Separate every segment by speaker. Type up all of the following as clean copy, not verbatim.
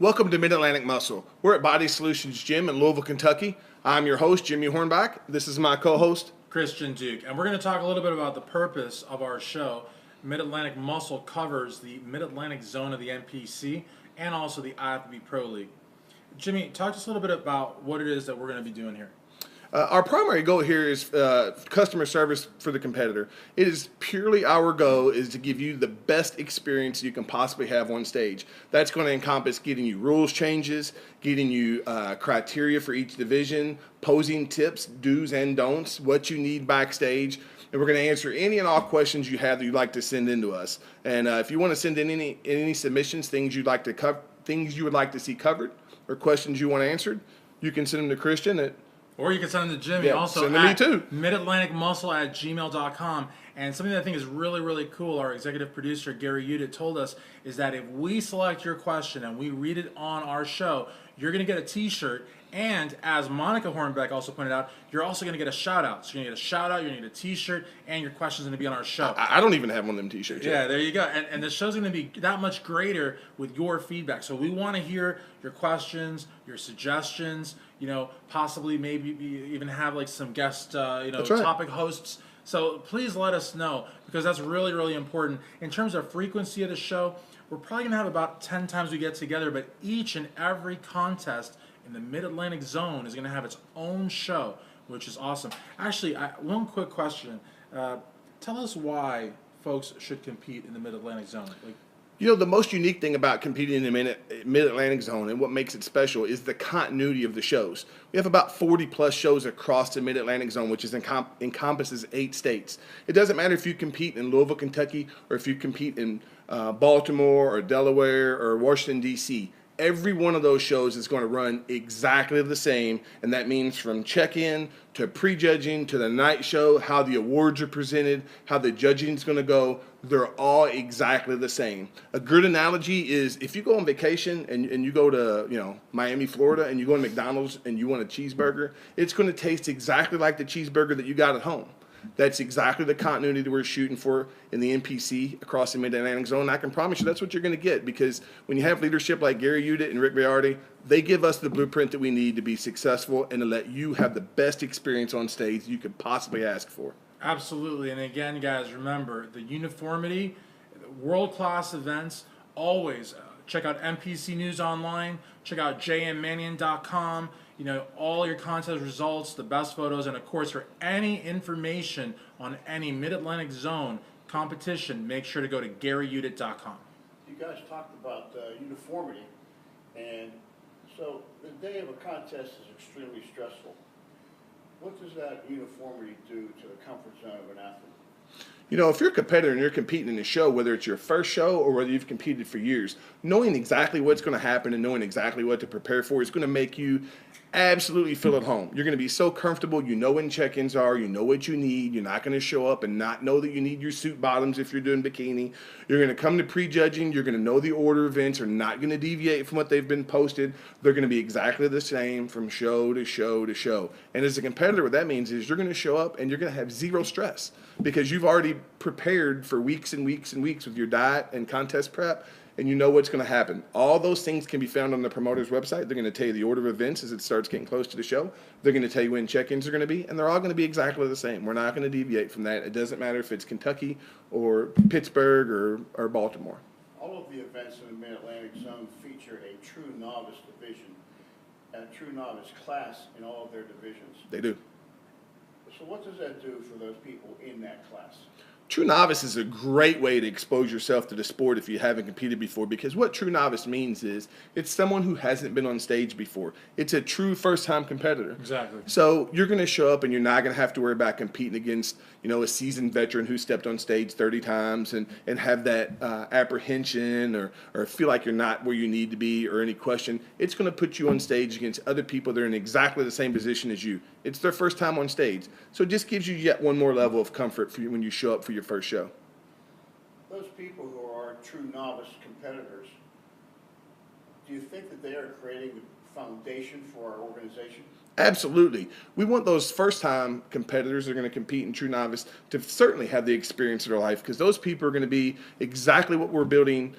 Speaker 1: Welcome to Mid-Atlantic Muscle. We're at Body Solutions Gym in Louisville, Kentucky. I'm your host, Jimmy Hornback. This is my co-host,
Speaker 2: Christian Duque. And we're going to talk a little bit about the purpose of our show. Mid-Atlantic Muscle covers the Mid-Atlantic zone of the NPC and also the IFBB Pro League. Jimmy, talk to us a little bit about what it is that we're going to be doing here.
Speaker 1: Our primary goal here is customer service for the competitor. It is purely our goal is to give you the best experience you can possibly have on stage. That's going to encompass getting you rules changes, getting you criteria for each division, posing tips, do's and don'ts, what you need backstage. And we're going to answer any and all questions you have that you'd like to send in to us. And if you want to send in any submissions, things you'd like to things you would like to see covered, or questions you want answered, you can send them to Christian
Speaker 2: or you can send them to Jimmy.
Speaker 1: Yeah,
Speaker 2: also
Speaker 1: send them to me too.
Speaker 2: midatlanticmuscle@gmail.com. And something that I think is really, really cool, our executive producer, Gary Udit, told us, is that if we select your question and we read it on our show, you're going to get a t-shirt. And as Monica Hornback also pointed out, you're also going to get a shout-out. So you're going to get a shout-out, you're going to get a t-shirt, and your question's going to be on our show.
Speaker 1: I don't even have one of them t-shirts yet.
Speaker 2: Yeah, there you go. And the show's going to be that much greater with your feedback. So we want to hear your questions, your suggestions, possibly maybe even have like some guest, topic hosts. So please let us know, because that's really, really important. In terms of frequency of the show, we're probably going to have about 10 times we get together, but each and every contest in the Mid-Atlantic zone is going to have its own show, which is awesome. Actually, one quick question. Tell us why folks should compete in the Mid-Atlantic zone.
Speaker 1: The most unique thing about competing in the Mid-Atlantic zone and what makes it special is the continuity of the shows. We have about 40-plus shows across the Mid-Atlantic zone, which encompasses 8 states. It doesn't matter if you compete in Louisville, Kentucky, or if you compete in Baltimore or Delaware or Washington, D.C. Every one of those shows is going to run exactly the same, and that means from check-in to prejudging to the night show, how the awards are presented, how the judging is going to go. They're all exactly the same. A good analogy is if you go on vacation and you go to Miami, Florida, and you go to McDonald's and you want a cheeseburger, it's going to taste exactly like the cheeseburger that you got at home. That's exactly the continuity that we're shooting for in the NPC across the Mid-Atlantic zone. And I can promise you that's what you're going to get, because when you have leadership like Gary Udit and Rick Bayardi, they give us the blueprint that we need to be successful and to let you have the best experience on stage you could possibly ask for.
Speaker 2: Absolutely. And again, guys, remember the uniformity, world-class events, always check out NPC News Online, check out jmmanion.com. All your contest results, the best photos, and of course, for any information on any Mid-Atlantic zone competition, make sure to go to GaryUdit.com.
Speaker 3: You guys talked about uniformity, and so the day of a contest is extremely stressful. What does that uniformity do to the comfort zone of an athlete?
Speaker 1: If you're a competitor and you're competing in a show, whether it's your first show or whether you've competed for years, knowing exactly what's going to happen and knowing exactly what to prepare for is going to make you absolutely feel at home. You're going to be so comfortable. You know when check-ins are. You know what you need. You're not going to show up and not know that you need your suit bottoms if you're doing bikini. You're going to come to prejudging. You're going to know the order of events are not going to deviate from what they've been posted. They're going to be exactly the same from show to show to show. And as a competitor, what that means is you're going to show up and you're going to have zero stress, because you've already prepared for weeks and weeks and weeks with your diet and contest prep, and you know what's going to happen. All those things can be found on the promoter's website. They're going to tell you the order of events as it starts getting close to the show. They're going to tell you when check-ins are going to be, and they're all going to be exactly the same. We're not going to deviate from that. It doesn't matter if it's Kentucky or Pittsburgh or Baltimore.
Speaker 3: All of the events in the Mid-Atlantic zone feature a true novice division and a true novice class in all of their divisions.
Speaker 1: They do.
Speaker 3: So what does that do for those people in that class?
Speaker 1: True Novice is a great way to expose yourself to the sport if you haven't competed before, because what True Novice means is it's someone who hasn't been on stage before. It's a true first-time competitor.
Speaker 2: Exactly.
Speaker 1: So you're going to show up and you're not going to have to worry about competing against, a seasoned veteran who stepped on stage 30 times and have that apprehension or feel like you're not where you need to be or any question. It's going to put you on stage against other people that are in exactly the same position as you. It's their first time on stage. So it just gives you yet one more level of comfort for you when you show up for your first show.
Speaker 3: Those people who are true novice competitors, do you think that they are creating the foundation for our organization?
Speaker 1: Absolutely. We want those first-time competitors that are going to compete in True Novice to certainly have the experience of their life, because those people are going to be exactly what we're building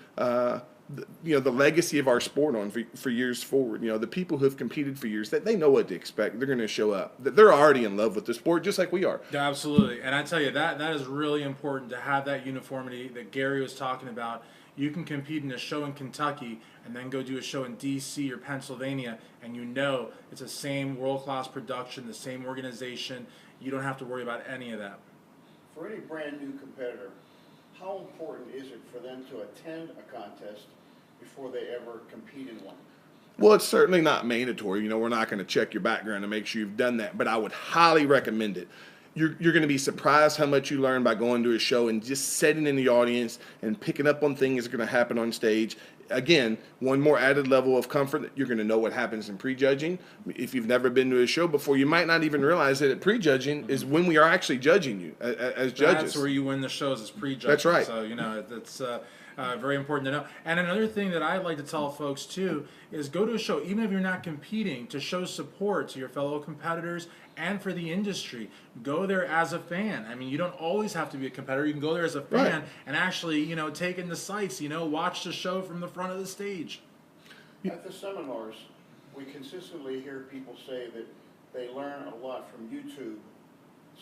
Speaker 1: the legacy of our sport on for years forward. The people who have competed for years, that they know what to expect. They're going to show up. They're already in love with the sport, just like we are.
Speaker 2: Yeah, absolutely. And I tell you, that is really important to have that uniformity that Gary was talking about. You can compete in a show in Kentucky and then go do a show in D.C. or Pennsylvania, and it's the same world-class production, the same organization. You don't have to worry about any of that.
Speaker 3: For any brand new competitor, how important is it for them to attend a contest before they ever compete in one?
Speaker 1: Well, it's certainly not mandatory. We're not going to check your background to make sure you've done that, but I would highly recommend it. You're going to be surprised how much you learn by going to a show and just sitting in the audience and picking up on things that are going to happen on stage. Again, one more added level of comfort. You're going to know what happens in prejudging. If you've never been to a show before, you might not even realize that at prejudging is when we are actually judging you as judges.
Speaker 2: That's where you win the shows, is prejudging.
Speaker 1: That's right.
Speaker 2: So, that's very important to know. And another thing that I like to tell folks, too, is go to a show, even if you're not competing, to show support to your fellow competitors and for the industry. Go there as a fan. I mean, you don't always have to be a competitor. You can go there as a fan and actually, take in the sights, watch the show from the front of the stage.
Speaker 3: At the seminars, we consistently hear people say that they learn a lot from YouTube,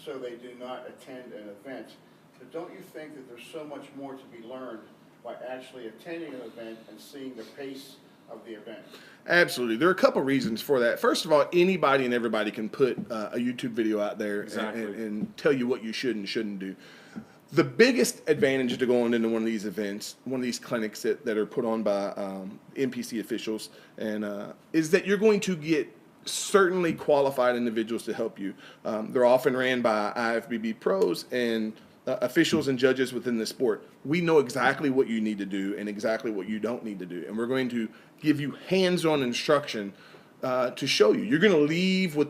Speaker 3: so they do not attend an event. But don't you think that there's so much more to be learned by actually attending an event and seeing the pace of the event?
Speaker 1: Absolutely. There are a couple reasons for that. First of all, anybody and everybody can put a YouTube video out there and tell you what you should and shouldn't do. The biggest advantage to going into one of these events, one of these clinics that are put on by NPC officials, and is that you're going to get certainly qualified individuals to help you. They're often ran by IFBB pros and officials and judges within the sport. We know exactly what you need to do and exactly what you don't need to do. And we're going to give you hands-on instruction to show you. You're going to leave with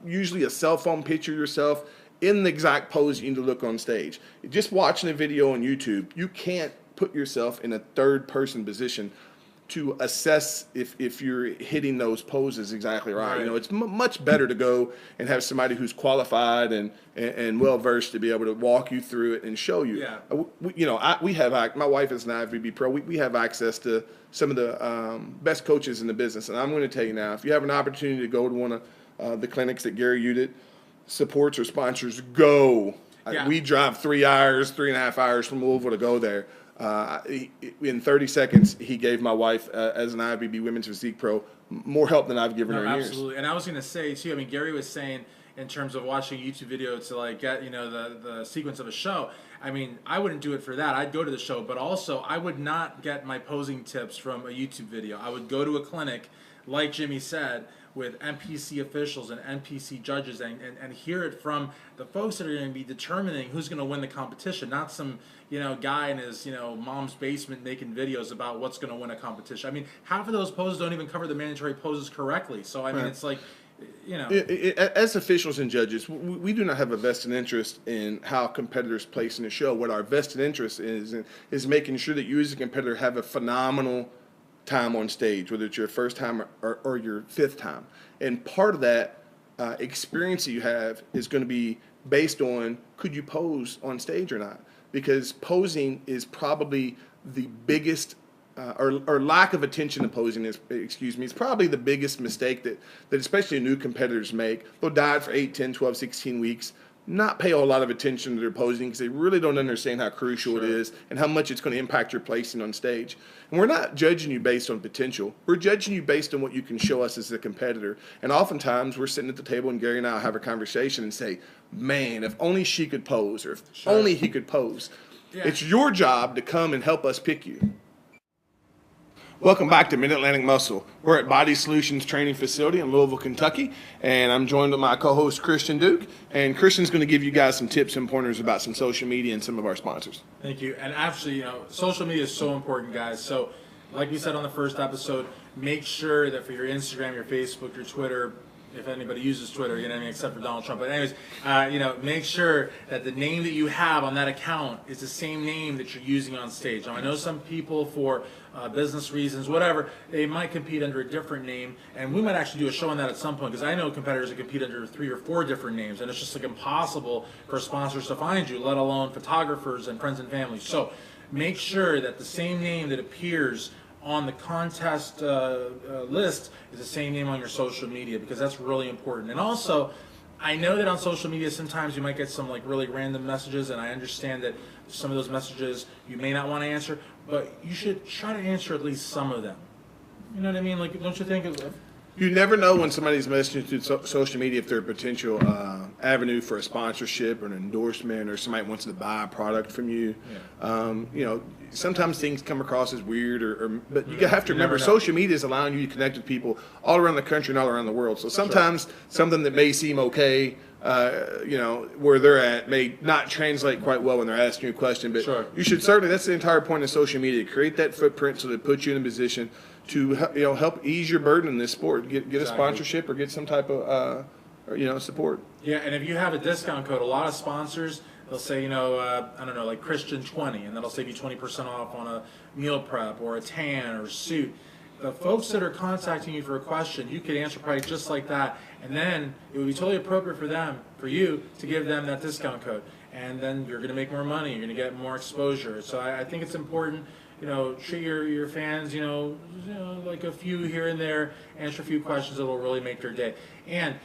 Speaker 1: usually a cell phone picture of yourself in the exact pose you need to look on stage. Just watching a video on YouTube, you can't put yourself in a third-person position to assess if you're hitting those poses exactly right. It's much better to go and have somebody who's qualified and well versed to be able to walk you through it and show you.
Speaker 2: Yeah.
Speaker 1: We have, my wife is an IFBB pro. We have access to some of the best coaches in the business, and I'm going to tell you now, if you have an opportunity to go to one of the clinics that Gary Udit supports or sponsors, go.
Speaker 2: Yeah.
Speaker 1: We drive 3.5 hours from Louisville to go there. In 30 seconds, he gave my wife, as an IFBB Women's Physique Pro, more help than I've given her in years.
Speaker 2: Absolutely. And I was going to say, too, Gary was saying, in terms of watching a YouTube video to get the sequence of a show, I wouldn't do it for that. I'd go to the show, but also I would not get my posing tips from a YouTube video. I would go to a clinic, like Jimmy said, with NPC officials and NPC judges and hear it from the folks that are going to be determining who's going to win the competition, not some guy in his mom's basement making videos about what's going to win a competition. Half of those poses don't even cover the mandatory poses correctly. So it's like,
Speaker 1: as officials and judges, we do not have a vested interest in how competitors place in the show. What our vested interest is making sure that you as a competitor have a phenomenal time on stage, whether it's your first time or your fifth time. And part of that experience that you have is going to be based on, could you pose on stage or not? Because posing is probably the biggest or lack of attention to posing is probably the biggest mistake that especially new competitors make. They'll diet for 8, 10, 12, 16 weeks, not pay a whole lot of attention to their posing because they really don't understand how crucial it is and how much it's going to impact your placing on stage. And we're not judging you based on potential. We're judging you based on what you can show us as a competitor. And oftentimes we're sitting at the table and Gary and I will have a conversation and say, man, if only she could pose, or if only he could pose. Yeah. It's your job to come and help us pick you. Welcome back to Mid-Atlantic Muscle. We're at Body Solutions Training Facility in Louisville, Kentucky, and I'm joined with my co-host Christian Duque, and Christian's going to give you guys some tips and pointers about some social media and some of our sponsors.
Speaker 2: Thank you. And actually, social media is so important, guys. So, like we said on the first episode, make sure that for your Instagram, your Facebook, your Twitter, if anybody uses Twitter, except for Donald Trump. But anyways, make sure that the name that you have on that account is the same name that you're using on stage. Now, I know some people, for business reasons, whatever, they might compete under a different name, and we might actually do a show on that at some point, because I know competitors that compete under 3 or 4 different names, and it's just impossible for sponsors to find you, let alone photographers and friends and family. So make sure that the same name that appears on the contest list is the same name on your social media, because that's really important. And also, I know that on social media sometimes you might get some like really random messages, and I understand that some of those messages you may not want to answer, but you should try to answer at least some of them. You know what I mean? Like, don't you think?
Speaker 1: You never know when somebody's messaging through social media if they're a potential avenue for a sponsorship or an endorsement, or somebody wants to buy a product from you. Yeah. Sometimes things come across as weird, but you have to remember social media is allowing you to connect with people all around the country and all around the world. So sometimes something that may seem okay, where they're at may not translate quite well when they're asking you a question, but you should certainly, that's the entire point of social media, create that footprint so that it puts you in a position to help ease your burden in this sport, get a sponsorship or get some type of support.
Speaker 2: Yeah, and if you have a discount code, a lot of sponsors, they'll say, I don't know, like Christian 20, and that'll save you 20% off on a meal prep or a tan or a suit. The folks that are contacting you for a question, you could answer probably just like that, and then it would be totally appropriate for you to give them that discount code, and then you're going to make more money, you're going to get more exposure. So I think it's important, treat your fans, like a few here and there, answer a few questions that will really make their day. And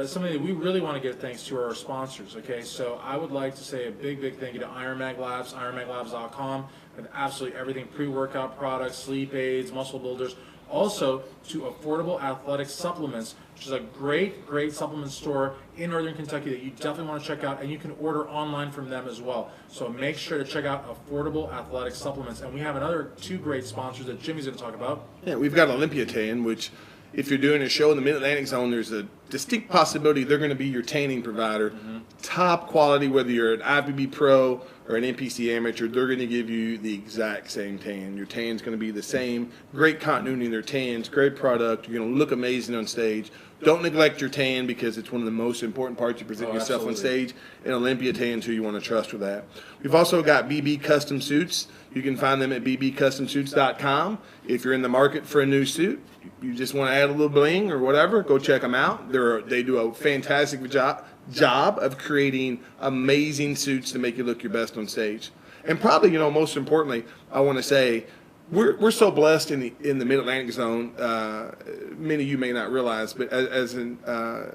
Speaker 2: something that we really want to give thanks to are our sponsors, okay? So I would like to say a big, big thank you to IronMag Labs, ironmaglabs.com, with absolutely everything, pre-workout products, sleep aids, muscle builders. Also to Affordable Athletic Supplements, which is a great, great supplement store in Northern Kentucky that you definitely want to check out, and you can order online from them as well. So make sure to check out Affordable Athletic Supplements. And we have another two great sponsors that Jimmy's going to talk about.
Speaker 1: Yeah, we've got Olympia Tan, which if you're doing a show in the Mid-Atlantic zone, there's a distinct possibility they're going to be your tanning provider. Top quality, whether you're an IFBB Pro or an NPC Amateur, they're going to give you the exact same tan. Your tan's going to be the same. Great continuity in their tans, great product. You're going to look amazing on stage. Don't neglect your tan, because it's one of the most important parts. You present yourself on stage, and Olympia Tan's who you want to trust with that. We've also got BB Custom Suits. You can find them at bbcustomsuits.com. If you're in the market for a new suit, you just want to add a little bling or whatever, go check them out. They do a fantastic job of creating amazing suits to make you look your best on stage. And probably, most importantly, I want to say we're so blessed in the Mid-Atlantic zone. Many of you may not realize, but as a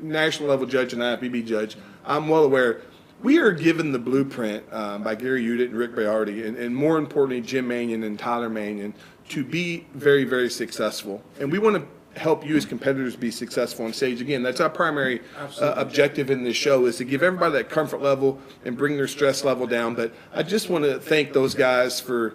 Speaker 1: national level judge and IFBB judge, I'm well aware we are given the blueprint by Gary Udit and Rick Bayardi, and more importantly, Jim Manion and Tyler Manion, to be very, very successful. And we want to help you as competitors be successful on stage. Again, that's our primary objective in this show, is to give everybody that comfort level and bring their stress level down. But I just want to thank those guys for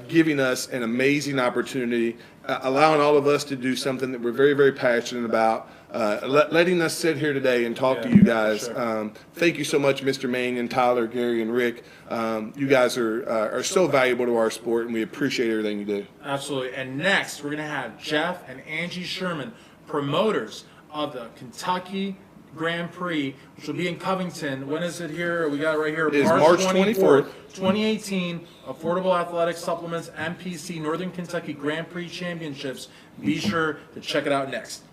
Speaker 1: giving us an amazing opportunity, allowing all of us to do something that we're very, very passionate about, letting us sit here today and talk to you guys. Thank you so much, Mr. Manion, Tyler, Gary, and Rick. You guys are so valuable to our sport, and we appreciate everything you do.
Speaker 2: Absolutely. And next, we're going to have Jeff and Angi Schuerman, promoters of the Kentucky Grand Prix, which will be in Covington. When is it here? We got it right here.
Speaker 1: It is March 24th.
Speaker 2: 2018, Affordable Athletic Supplements, NPC Northern Kentucky Grand Prix Championships. Be sure to check it out next.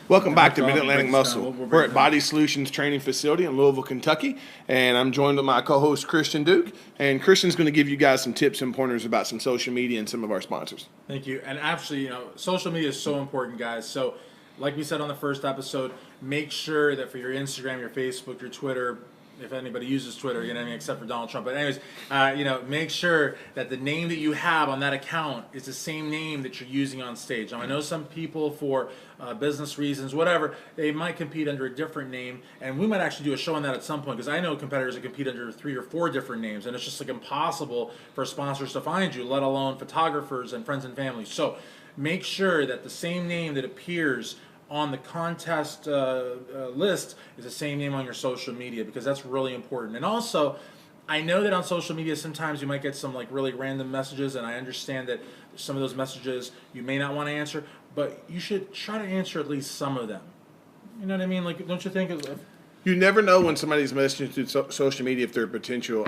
Speaker 1: Welcome back to Mid-Atlantic Muscle. We're at Body Solutions Training Facility in Louisville, Kentucky, and I'm joined with my co-host Christian Duque. And Christian's going to give you guys some tips and pointers about some social media and some of our sponsors.
Speaker 2: Thank you. And actually, social media is so important, guys. So, like we said on the first episode, make sure that for your Instagram, your Facebook, your Twitter, if anybody uses Twitter, except for Donald Trump. But anyways, make sure that the name that you have on that account is the same name that you're using on stage. Now, I know some people, for business reasons, whatever, they might compete under a different name, and we might actually do a show on that at some point, because I know competitors that compete under 3 or 4 different names, and it's just like impossible for sponsors to find you, let alone photographers and friends and family. So make sure that the same name that appears on the contest list is the same name on your social media, because that's really important. And also, I know that on social media sometimes you might get some like really random messages, and I understand that some of those messages you may not want to answer, but you should try to answer at least some of them. You know what I mean? Like, don't you think?
Speaker 1: You never know when somebody's messaging through social media if they're a potential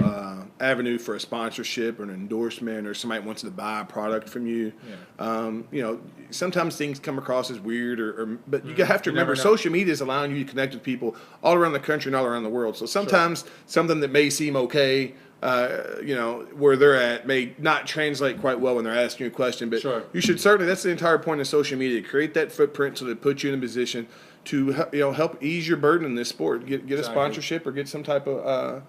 Speaker 1: avenue for a sponsorship or an endorsement, or somebody wants to buy a product from you. Sometimes things come across as weird, but you have to remember social media is allowing you to connect with people all around the country and all around the world. So sometimes something that may seem okay, where they're at may not translate quite well when they're asking you a question, but
Speaker 2: Sure.
Speaker 1: you should certainly, that's the entire point of social media, create that footprint so that it puts you in a position to help ease your burden in this sport. Get a sponsorship or get some type of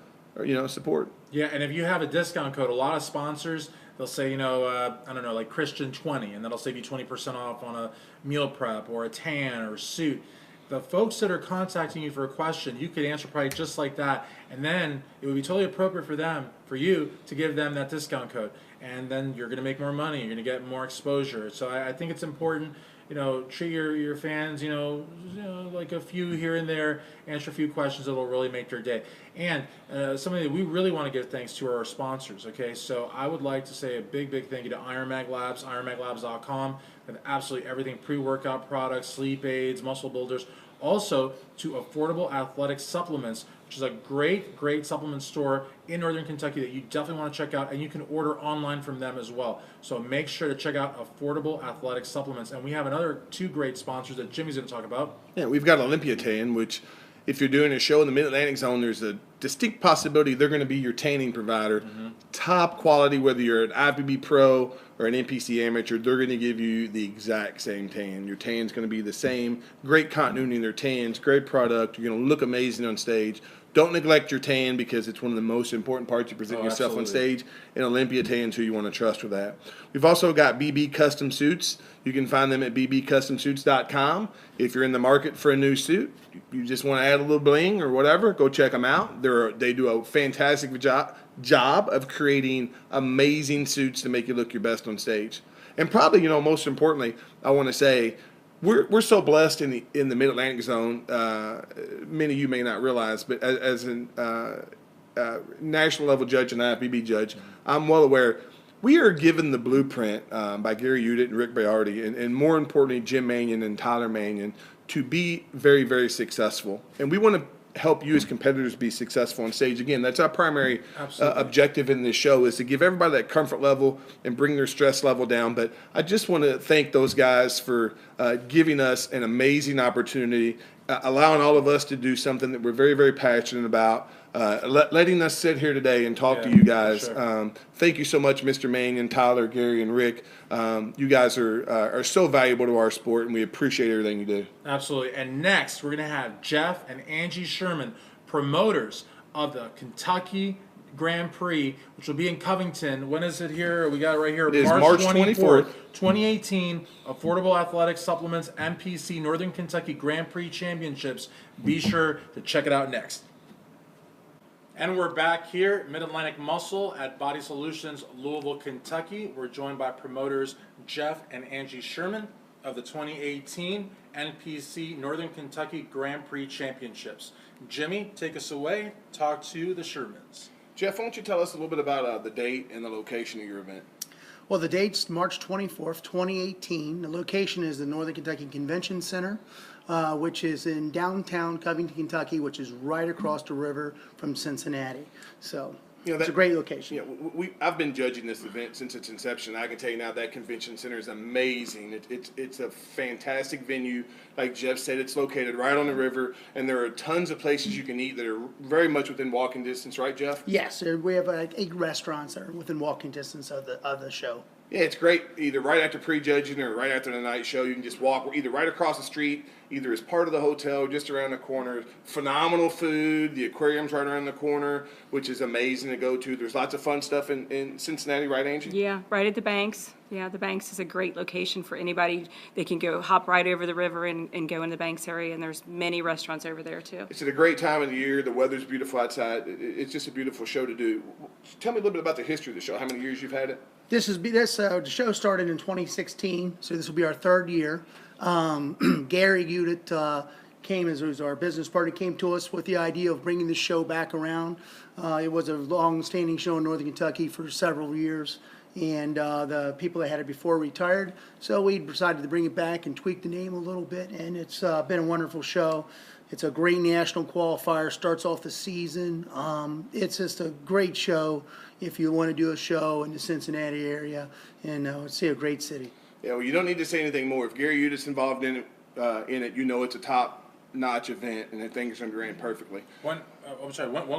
Speaker 1: support.
Speaker 2: Yeah, and if you have a discount code, a lot of sponsors, they'll say, I don't know, like Christian 20, and that'll save you 20% off on a meal prep or a tan or a suit. The folks that are contacting you for a question, you could answer probably just like that, and then it would be totally appropriate for you to give them that discount code, and then you're going to make more money, you're going to get more exposure. So I think it's important, treat your fans, like a few here and there, answer a few questions that'll really make their day. And something that we really want to give thanks to are our sponsors, okay? So I would like to say a big, big thank you to IronMag Labs, ironmaglabs.com. They have absolutely everything, pre-workout products, sleep aids, muscle builders. Also to Affordable Athletic Supplements, which is a great, great supplement store in Northern Kentucky that you definitely want to check out, and you can order online from them as well. So make sure to check out Affordable Athletic Supplements. And we have another 2 great sponsors that Jimmy's going to talk about.
Speaker 1: Yeah, we've got Olympia Tan, which if you're doing a show in the Mid-Atlantic zone, there's a distinct possibility they're going to be your tanning provider. Mm-hmm. Top quality, whether you're an IFBB Pro or an NPC Amateur, they're going to give you the exact same tan. Your tan's going to be the same. Great continuity in their tans, great product. You're going to look amazing on stage. Don't neglect your tan because it's one of the most important parts. You present yourself on stage, and Olympia Tan's who you want to trust with that. We've also got BB Custom Suits. You can find them at bbcustomsuits.com. If you're in the market for a new suit, you just want to add a little bling or whatever, go check them out. They do a fantastic job of creating amazing suits to make you look your best on stage. And probably, most importantly, I want to say, we're so blessed in the Mid-Atlantic zone. Many of you may not realize, but as a national level judge and IFBB judge, I'm well aware we are given the blueprint by Gary Udit and Rick Bayardi, and more importantly, Jim Manion and Tyler Manion, to be very, very successful. And we want to help you as competitors be successful on stage. Again, that's our primary objective in this show, is to give everybody that comfort level and bring their stress level down. But I just want to thank those guys for giving us an amazing opportunity, allowing all of us to do something that we're very, very passionate about, letting us sit here today and talk to you guys. Sure. Thank you so much, Mr. Manion, Tyler, Gary, and Rick. You guys are so valuable to our sport, and we appreciate everything you do.
Speaker 2: Absolutely. And next, we're going to have Jeff and Angi Schuerman, promoters of the Kentucky Grand Prix, which will be in Covington. When is it here? We got it right here.
Speaker 1: It is March 24th.
Speaker 2: 2018, Affordable Athletic Supplements NPC Northern Kentucky Grand Prix Championships. Be sure to check it out next. And we're back here, Mid-Atlantic Muscle at Body Solutions, Louisville, Kentucky. We're joined by promoters Jeff and Angi Schuerman of the 2018 NPC Northern Kentucky Grand Prix Championships. Jimmy, take us away. Talk to the Schuermans.
Speaker 1: Jeff, why don't you tell us a little bit about the date and the location of your event?
Speaker 4: Well, the date's March 24th, 2018. The location is the Northern Kentucky Convention Center, which is in downtown Covington, Kentucky, which is right across the river from Cincinnati. So it's a great location.
Speaker 1: I've been judging this event since its inception. I can tell you now that convention center is amazing. It's a fantastic venue. Like Jeff said, it's located right on the river, and there are tons of places you can eat that are very much within walking distance, right, Jeff?
Speaker 4: Yes, we have 8 restaurants that are within walking distance of the show.
Speaker 1: Yeah, it's great. Either right after prejudging or right after the night show, you can just walk either right across the street, either as part of the hotel, just around the corner. Phenomenal food. The aquarium's right around the corner, which is amazing to go to. There's lots of fun stuff in Cincinnati, right, Angie?
Speaker 5: Yeah, right at the Banks. Yeah, the Banks is a great location for anybody. They can go hop right over the river and go in the Banks area, and there's many restaurants over there, too.
Speaker 1: It's at a great time of the year. The weather's beautiful outside. It's just a beautiful show to do. Tell me a little bit about the history of the show, how many years you've had it?
Speaker 4: The show started in 2016, so this will be our 3rd year. Gary Udit came as our business partner, came to us with the idea of bringing the show back around. It was a long-standing show in Northern Kentucky for several years, and the people that had it before retired, so we decided to bring it back and tweak the name a little bit, and it's been a wonderful show. It's a great national qualifier, starts off the season. It's just a great show if you want to do a show in the Cincinnati area, and it's a great city.
Speaker 1: Yeah, well, you don't need to say anything more. If Gary Udit's involved in it, you know it's a top notch event, and things are going to ran perfectly.
Speaker 2: One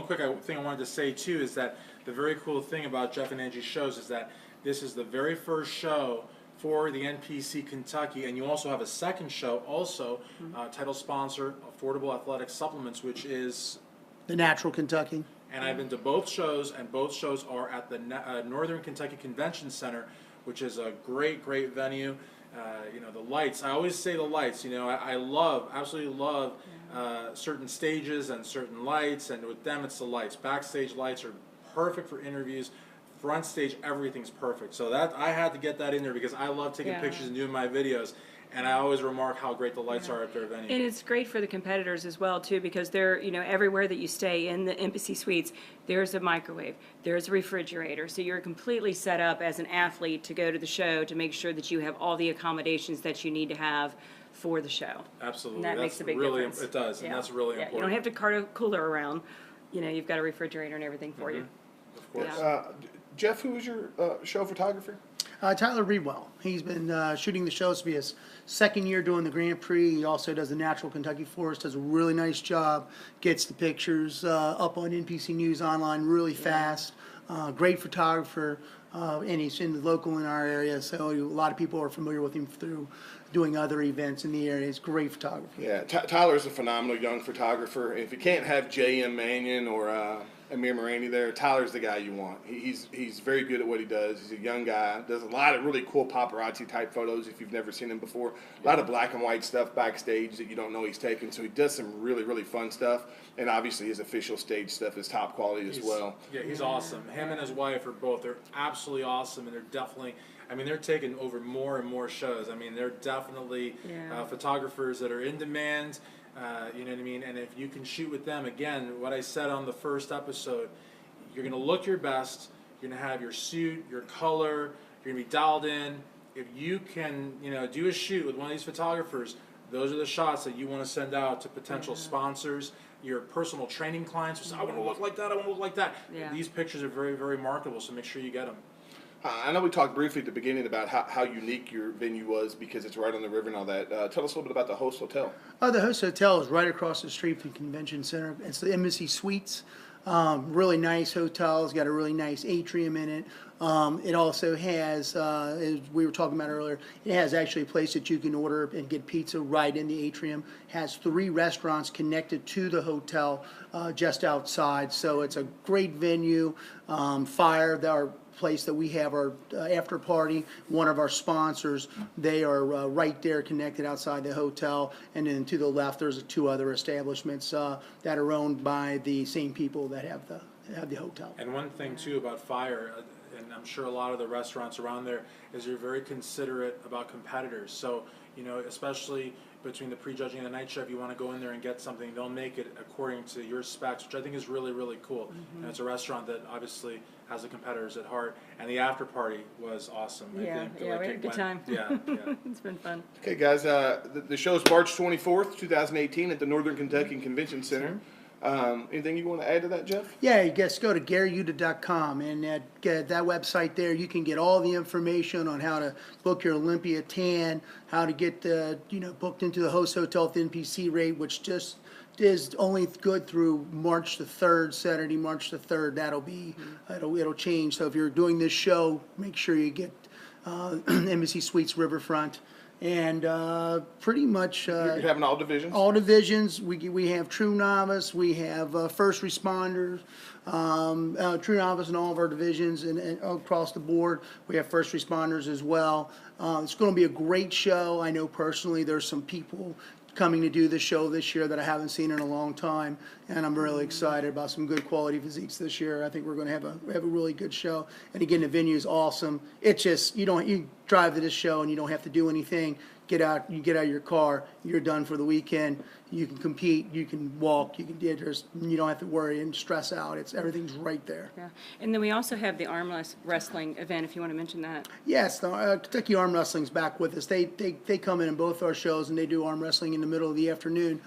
Speaker 2: quick thing I wanted to say too is that the very cool thing about Jeff and Angie shows is that this is the very first show for the NPC Kentucky, and you also have a second show, also title sponsor, Affordable Athletic Supplements, which is
Speaker 4: The Natural Kentucky.
Speaker 2: And I've been to both shows, and both shows are at the Northern Kentucky Convention Center, which is a great venue. You know, the lights, I always say the lights, you know, I absolutely love certain stages and certain lights, and with them it's the lights. Backstage lights are perfect for interviews. Front stage, everything's perfect. So that I had to get that in there because I love taking pictures and doing my videos. And I always remark how great the lights are at their venue.
Speaker 5: And it's great for the competitors as well, too, because they're, you know, everywhere that you stay in the embassy suites, there's a microwave, there's a refrigerator. So you're completely set up as an athlete to go to the show to make sure that you have all the accommodations that you need to have for the show.
Speaker 2: Absolutely.
Speaker 5: And that makes a big
Speaker 2: really,
Speaker 5: difference.
Speaker 2: It does, and that's really important.
Speaker 5: You don't have to cart a cooler around. You know, you've got a refrigerator and everything for you.
Speaker 2: Of course.
Speaker 5: Yeah.
Speaker 1: Jeff, who is your show photographer?
Speaker 4: Tyler Reedwell. He's been shooting the shows to be his second year doing the Grand Prix. He also does the Natural Kentucky Forest, does a really nice job, gets the pictures up on NPC News Online really fast. Great photographer, and he's in the local in our area, so a lot of people are familiar with him through doing other events in the area. He's a great photographer.
Speaker 1: Yeah, Tyler's a phenomenal young photographer. If you can't have J.M. Mannion or Amir Morani there, Tyler's the guy you want. He's very good at what he does. He's a young guy. Does a lot of really cool paparazzi type photos if you've never seen him before. A lot of black and white stuff backstage that you don't know he's taking. So he does some really fun stuff. And obviously his official stage stuff is top quality as well.
Speaker 2: Yeah, he's awesome. Him and his wife are both. They're absolutely awesome, and they're definitely. I mean, they're taking over more and more shows. I mean, they're definitely photographers that are in demand. You know what I mean? And if you can shoot with them, again, what I said on the first episode, you're going to look your best. You're going to have your suit, your color. You're going to be dialed in. If you can, you know, do a shoot with one of these photographers, those are the shots that you want to send out to potential sponsors, your personal training clients who say, I want to look like that, I want to look like that.
Speaker 5: Yeah.
Speaker 2: These pictures are very marketable, so make sure you get them.
Speaker 1: I know we talked briefly at the beginning about how unique your venue was because it's right on the river and all that. Tell us a little bit about the Host Hotel.
Speaker 4: The Host Hotel is right across the street from the Convention Center. It's the Embassy Suites. Really nice hotel. It's got a really nice atrium in it. It also has, as we were talking about earlier, it has actually a place that you can order and get pizza right in the atrium. Has 3 restaurants connected to the hotel just outside. So it's a great venue. Our place that we have our after party, one of our sponsors, they are right there connected outside the hotel, and then to the left there's 2 other establishments that are owned by the same people that have the hotel.
Speaker 2: And one thing too about fire, and I'm sure a lot of the restaurants around there, is you're very considerate about competitors. So, you know, especially between the prejudging and the night shift, you want to go in there and get something. They'll make it according to your specs, which I think is really cool. And it's a restaurant that obviously has the competitors at heart. And the after party was awesome.
Speaker 5: We had a good time.
Speaker 2: Yeah.
Speaker 5: It's been fun.
Speaker 1: Okay, guys, the show's March 24th, 2018 at the Northern Kentucky Convention Center. Anything you want to add to that, Jeff?
Speaker 4: Yeah, you guys go to GaryUta.com, and that website there, you can get all the information on how to book your Olympia tan, how to get booked into the Host Hotel with NPC rate, which just is only good through March the 3rd, Saturday, March the 3rd. That'll be it'll change. So if you're doing this show, make sure you get Embassy Suites Riverfront. And pretty much
Speaker 1: You're having all divisions?
Speaker 4: All divisions. We have true novice. We have first responders. True novice in all of our divisions and across the board. We have first responders as well. It's going to be a great show. I know personally there's some people coming to do the show this year that I haven't seen in a long time, and I'm really excited about some good quality physiques this year. I think we're going to have a really good show. And again, the venue is awesome. It's just you drive to this show and you don't have to do anything. You get out of your car, you're done for the weekend. You can compete, you can walk, you don't have to worry and stress out. Everything's right there.
Speaker 5: Yeah, and then we also have the arm wrestling event. If you want to mention that.
Speaker 4: Yes, the Kentucky Arm Wrestling's back with us. They come in both our shows and they do arm wrestling in the middle of the afternoon,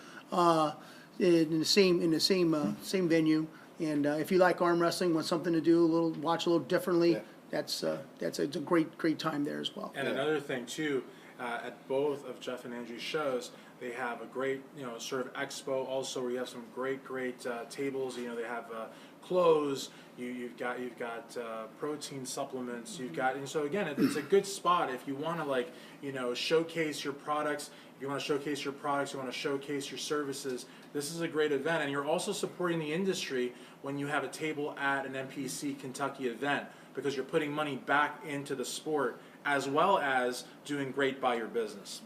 Speaker 4: in the same venue. And if you like arm wrestling, want something to do watch a little differently, it's a great time there as well.
Speaker 2: And another thing too. At both of Jeff and Angie's shows, They have a great, sort of expo also where you have some great tables. They have clothes. You've got protein supplements. You've got, and so again, it's a good spot if you want to showcase your products. If you want to showcase your products, you want to showcase your services. This is a great event, and you're also supporting the industry when you have a table at an NPC Kentucky event, because you're putting money back into the sport as well as doing great by your business.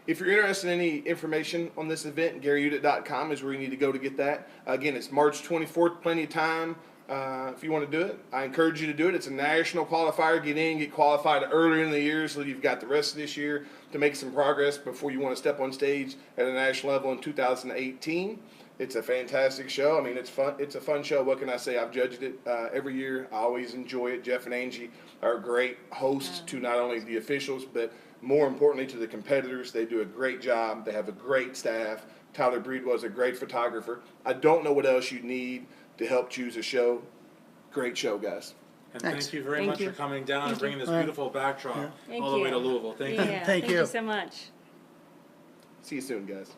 Speaker 1: If you're interested in any information on this event, GaryUdick.com is where you need to go to get that. Again, it's March 24th, plenty of time if you want to do it. I encourage you to do it. It's a national qualifier. Get qualified earlier in the year so that you've got the rest of this year to make some progress before you want to step on stage at a national level in 2018. It's a fantastic show. I mean, it's fun. It's a fun show. What can I say? I've judged it every year. I always enjoy it. Jeff and Angie are great hosts to not only the officials, but more importantly to the competitors. They do a great job. They have a great staff. Tyler Breed was a great photographer. I don't know what else you need to help choose a show. Great show, guys.
Speaker 2: And
Speaker 4: Thanks.
Speaker 2: thank you very much for coming down and bringing this beautiful backdrop
Speaker 5: Thank
Speaker 2: all the way
Speaker 5: you.
Speaker 2: to Louisville. Thank you.
Speaker 5: Yeah,
Speaker 4: Thank you
Speaker 5: so much.
Speaker 1: See you soon, guys.